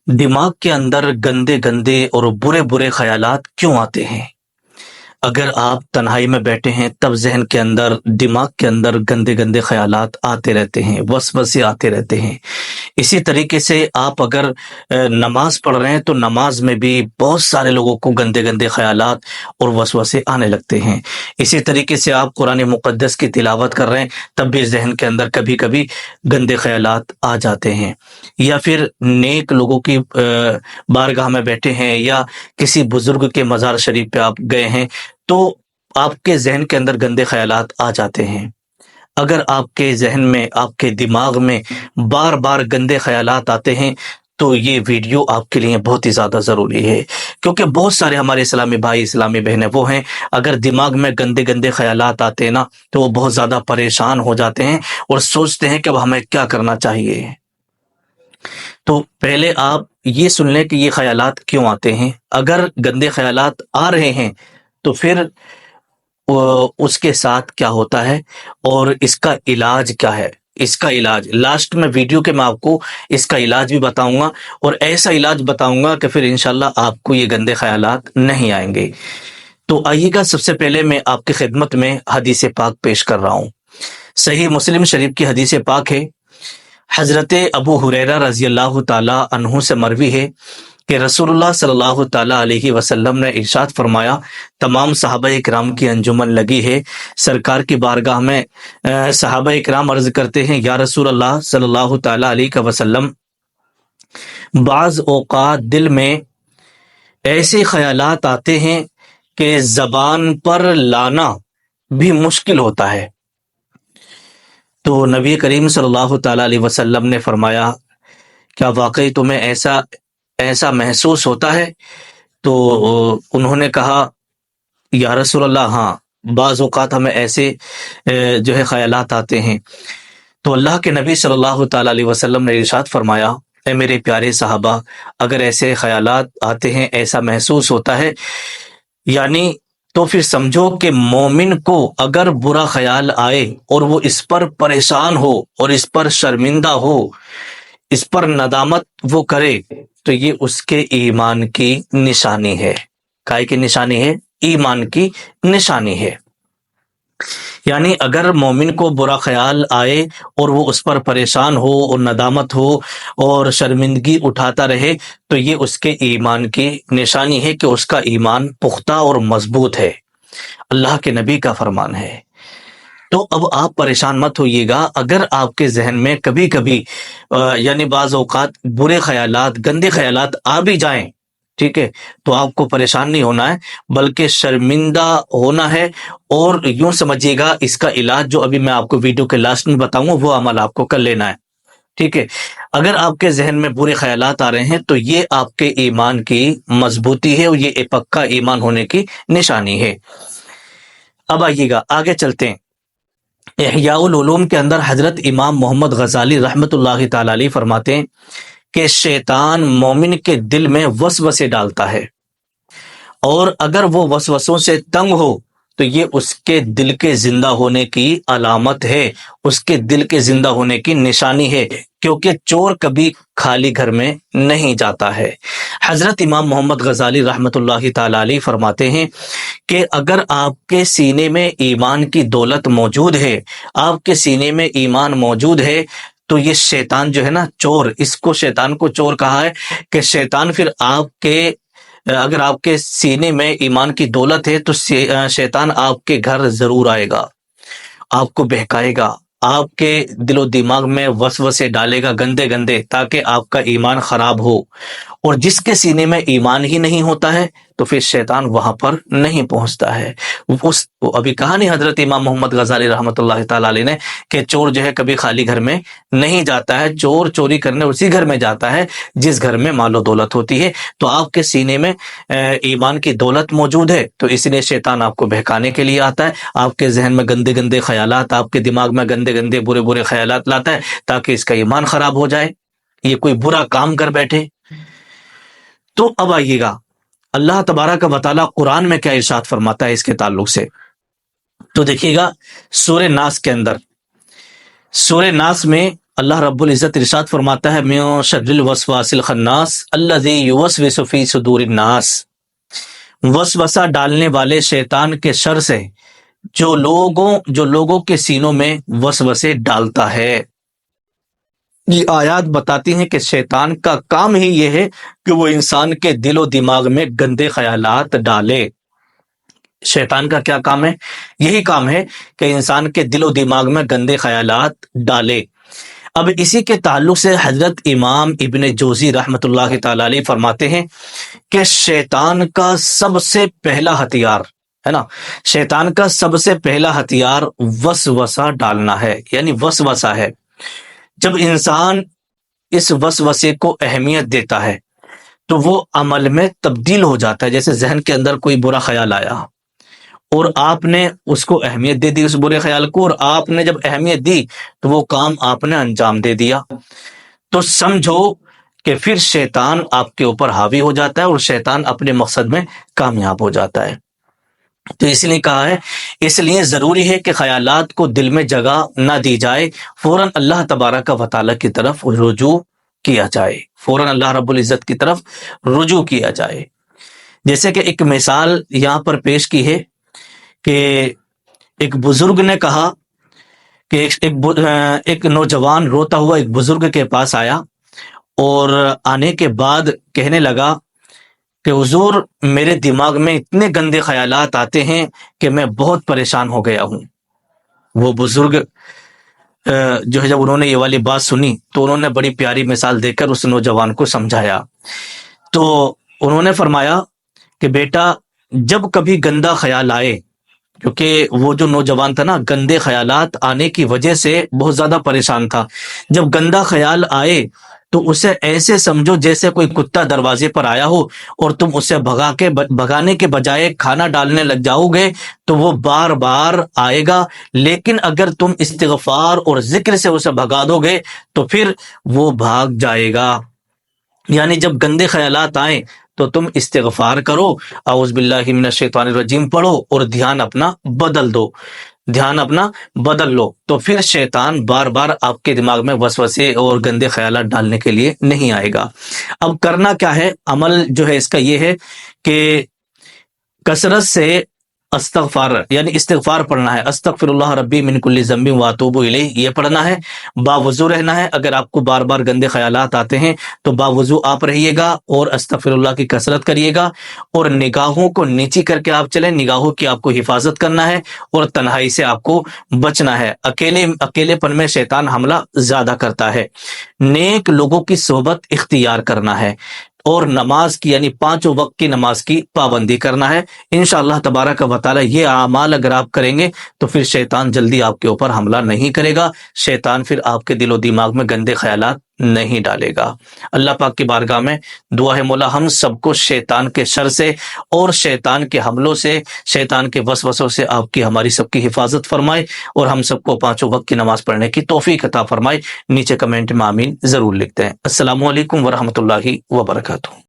دماغ کے اندر گندے گندے اور برے برے خیالات کیوں آتے ہیں؟ اگر آپ تنہائی میں بیٹھے ہیں تب ذہن کے اندر، دماغ کے اندر گندے گندے خیالات آتے رہتے ہیں، وسوسے آتے رہتے ہیں۔ اسی طریقے سے آپ اگر نماز پڑھ رہے ہیں تو نماز میں بھی بہت سارے لوگوں کو گندے گندے خیالات اور وسوسے آنے لگتے ہیں۔ اسی طریقے سے آپ قرآن مقدس کی تلاوت کر رہے ہیں تب بھی ذہن کے اندر کبھی کبھی گندے خیالات آ جاتے ہیں۔ یا پھر نیک لوگوں کی بارگاہ میں بیٹھے ہیں یا کسی بزرگ کے مزار شریف پہ آپ گئے ہیں تو آپ کے ذہن کے اندر گندے خیالات آ جاتے ہیں۔ اگر آپ کے ذہن میں، آپ کے دماغ میں بار بار گندے خیالات آتے ہیں تو یہ ویڈیو آپ کے لیے بہت ہی زیادہ ضروری ہے، کیونکہ بہت سارے ہمارے اسلامی بھائی، اسلامی بہنیں وہ ہیں، اگر دماغ میں گندے گندے خیالات آتے ہیں نا تو وہ بہت زیادہ پریشان ہو جاتے ہیں اور سوچتے ہیں کہ اب ہمیں کیا کرنا چاہیے۔ تو پہلے آپ یہ سن لیں کہ یہ خیالات کیوں آتے ہیں۔ اگر گندے خیالات آ رہے ہیں تو پھر اس کے ساتھ کیا ہوتا ہے اور اس کا علاج کیا ہے۔ اس کا علاج لاسٹ میں ویڈیو کے میں آپ کو اس کا علاج بھی بتاؤں گا، اور ایسا علاج بتاؤں گا کہ پھر انشاءاللہ آپ کو یہ گندے خیالات نہیں آئیں گے۔ تو آئیے گا، سب سے پہلے میں آپ کی خدمت میں حدیث پاک پیش کر رہا ہوں۔ صحیح مسلم شریف کی حدیث پاک ہے، حضرت ابو ہریرہ رضی اللہ تعالی عنہ سے مروی ہے کہ رسول اللہ صلی اللہ تعالی علیہ وسلم نے ارشاد فرمایا، تمام صحابہ کرام کی انجمن لگی ہے، سرکار کی بارگاہ میں صحابہ کرام عرض کرتے ہیں، یا رسول اللہ صلی اللہ تعالی علیہ وسلم، بعض اوقات دل میں ایسے خیالات آتے ہیں کہ زبان پر لانا بھی مشکل ہوتا ہے۔ تو نبی کریم صلی اللہ تعالی علیہ وسلم نے فرمایا، کیا واقعی تمہیں ایسا محسوس ہوتا ہے؟ تو انہوں نے کہا، یا رسول اللہ ہاں، بعض اوقات ہمیں ایسے جو ہے خیالات آتے ہیں۔ تو اللہ کے نبی صلی اللہ تعالی علیہ وسلم نے ارشاد فرمایا، اے میرے پیارے صحابہ، اگر ایسے خیالات آتے ہیں، ایسا محسوس ہوتا ہے، یعنی تو پھر سمجھو کہ مومن کو اگر برا خیال آئے اور وہ اس پر پریشان ہو اور اس پر شرمندہ ہو، اس پر ندامت وہ کرے، تو یہ اس کے ایمان کی نشانی ہے۔ کائے کی نشانی ہے؟ ایمان کی نشانی ہے۔ یعنی اگر مومن کو برا خیال آئے اور وہ اس پر پریشان ہو اور ندامت ہو اور شرمندگی اٹھاتا رہے تو یہ اس کے ایمان کی نشانی ہے کہ اس کا ایمان پختہ اور مضبوط ہے۔ اللہ کے نبی کا فرمان ہے۔ تو اب آپ پریشان مت ہوئیے گا اگر آپ کے ذہن میں کبھی کبھی یعنی بعض اوقات برے خیالات، گندے خیالات آ بھی جائیں، ٹھیک ہے، تو آپ کو پریشان نہیں ہونا ہے بلکہ شرمندہ ہونا ہے، اور یوں سمجھیے گا اس کا علاج جو ابھی میں آپ کو ویڈیو کے لاسٹ میں بتاؤں گا وہ عمل آپ کو کر لینا ہے، ٹھیک ہے۔ اگر آپ کے ذہن میں برے خیالات آ رہے ہیں تو یہ آپ کے ایمان کی مضبوطی ہے اور یہ ایک پکا ایمان ہونے کی نشانی ہے۔ اب آئیے گا، آگے چلتے ہیں۔ احیاء العلوم کے اندر حضرت امام محمد غزالی رحمۃ اللہ تعالی علیہ فرماتے ہیں کہ شیطان مومن کے دل میں وسوسے ڈالتا ہے، اور اگر وہ وسوسوں سے تنگ ہو تو یہ اس کے دل کے زندہ ہونے کی علامت ہے، اس کے دل کے زندہ ہونے کی نشانی ہے، کیونکہ چور کبھی خالی گھر میں نہیں جاتا ہے۔ حضرت امام محمد غزالی رحمۃ اللہ تعالی علیہ فرماتے ہیں کہ اگر آپ کے سینے میں ایمان کی دولت موجود ہے، آپ کے سینے میں ایمان موجود ہے، تو یہ شیطان جو ہے نا، چور، اس کو شیطان کو چور کہا ہے کہ شیطان پھر اگر آپ کے سینے میں ایمان کی دولت ہے تو شیطان آپ کے گھر ضرور آئے گا، آپ کو بہکائے گا، آپ کے دل و دماغ میں وسوسے ڈالے گا گندے گندے تاکہ آپ کا ایمان خراب ہو، اور جس کے سینے میں ایمان ہی نہیں ہوتا ہے تو پھر شیطان وہاں پر نہیں پہنچتا ہے۔ ابھی کہا نہیں حضرت امام محمد غزالی رحمۃ اللہ تعالی علیہ نے کہ چور جو ہے کبھی خالی گھر میں نہیں جاتا ہے، چور چوری کرنے اسی گھر میں جاتا ہے جس گھر میں مال و دولت ہوتی ہے۔ تو آپ کے سینے میں ایمان کی دولت موجود ہے تو اس لیے شیطان آپ کو بہکانے کے لیے آتا ہے، آپ کے ذہن میں گندے گندے خیالات، آپ کے دماغ میں گندے گندے برے برے خیالات لاتا ہے تاکہ اس کا ایمان خراب ہو جائے، یہ کوئی برا کام کر بیٹھے۔ تو اب آئیے گا، اللہ تبارک و تعالیٰ قرآن میں کیا ارشاد فرماتا ہے اس کے تعلق سے۔ تو دیکھیے گا سورہ ناس کے اندر، سورہ ناس میں اللہ رب العزت ارشاد فرماتا ہے من شر الوسواس الخناس الذی یوسوس فی صدور الناس، وسوسہ ڈالنے والے شیطان کے شر سے جو لوگوں کے سینوں میں وسوسے ڈالتا ہے۔ یہ آیات بتاتی ہیں کہ شیطان کا کام ہی یہ ہے کہ وہ انسان کے دل و دماغ میں گندے خیالات ڈالے۔ شیطان کا کیا کام ہے؟ یہی کام ہے کہ انسان کے دل و دماغ میں گندے خیالات ڈالے۔ اب اسی کے تعلق سے حضرت امام ابن جوزی رحمۃ اللہ تعالی علیہ فرماتے ہیں کہ شیطان کا سب سے پہلا ہتھیار ہے نا، شیطان کا سب سے پہلا ہتھیار وسوسہ ڈالنا ہے، یعنی وسوسہ ہے۔ جب انسان اس وسوسے کو اہمیت دیتا ہے تو وہ عمل میں تبدیل ہو جاتا ہے۔ جیسے ذہن کے اندر کوئی برا خیال آیا اور آپ نے اس کو اہمیت دے دی، اس برے خیال کو، اور آپ نے جب اہمیت دی تو وہ کام آپ نے انجام دے دیا، تو سمجھو کہ پھر شیطان آپ کے اوپر حاوی ہو جاتا ہے اور شیطان اپنے مقصد میں کامیاب ہو جاتا ہے۔ تو اس لیے کہا ہے، اس لیے ضروری ہے کہ خیالات کو دل میں جگہ نہ دی جائے، فوراً اللہ تبارک و تعالیٰ کی طرف رجوع کیا جائے، فوراً اللہ رب العزت کی طرف رجوع کیا جائے۔ جیسے کہ ایک مثال یہاں پر پیش کی ہے کہ ایک بزرگ نے کہا کہ ایک نوجوان روتا ہوا ایک بزرگ کے پاس آیا اور آنے کے بعد کہنے لگا کہ حضور میرے دماغ میں اتنے گندے خیالات آتے ہیں کہ میں بہت پریشان ہو گیا ہوں۔ وہ بزرگ جو ہے جب انہوں نے یہ والی بات سنی تو انہوں نے بڑی پیاری مثال دے کر اس نوجوان کو سمجھایا۔ تو انہوں نے فرمایا کہ بیٹا جب کبھی گندا خیال آئے، کیونکہ وہ جو نوجوان تھا نا گندے خیالات آنے کی وجہ سے بہت زیادہ پریشان تھا، جب گندا خیال آئے تو اسے ایسے سمجھو جیسے کوئی کتا دروازے پر آیا ہو اور تم اسے بھگانے کے بجائے کھانا ڈالنے لگ جاؤ گے تو وہ بار بار آئے گا، لیکن اگر تم استغفار اور ذکر سے اسے بھگا دو گے تو پھر وہ بھاگ جائے گا۔ یعنی جب گندے خیالات آئیں تو تم استغفار کرو، اعوذ باللہ من الشیطان الرجیم پڑھو اور دھیان اپنا بدل لو، تو پھر شیطان بار بار آپ کے دماغ میں وسوسے اور گندے خیالات ڈالنے کے لیے نہیں آئے گا۔ اب کرنا کیا ہے؟ عمل جو ہے اس کا یہ ہے کہ کثرت سے استغفار یعنی استغفار پڑھنا ہے، استغفر اللہ ربی من کل ذنب واتوب الیہ، یہ پڑھنا ہے، باوضو رہنا ہے۔ اگر آپ کو بار بار گندے خیالات آتے ہیں تو باوضو آپ رہیے گا اور استغفر اللہ کی کثرت کریے گا، اور نگاہوں کو نیچی کر کے آپ چلیں، نگاہوں کی آپ کو حفاظت کرنا ہے اور تنہائی سے آپ کو بچنا ہے۔ اکیلے پن میں شیطان حملہ زیادہ کرتا ہے۔ نیک لوگوں کی صحبت اختیار کرنا ہے اور نماز کی یعنی 5 وقت کی نماز کی پابندی کرنا ہے۔ انشاءاللہ تبارک و تعالی یہ اعمال اگر آپ کریں گے تو پھر شیطان جلدی آپ کے اوپر حملہ نہیں کرے گا، شیطان پھر آپ کے دل و دماغ میں گندے خیالات نہیں ڈالے گا۔ اللہ پاک کی بارگاہ میں دعا ہے مولا ہم سب کو شیطان کے شر سے اور شیطان کے حملوں سے، شیطان کے وسوسوں سے آپ کی ہماری سب کی حفاظت فرمائے اور ہم سب کو 5 وقت کی نماز پڑھنے کی توفیق عطا فرمائے۔ نیچے کمنٹ میں آمین ضرور لکھتے ہیں۔ السلام علیکم ورحمۃ اللہ وبرکاتہ۔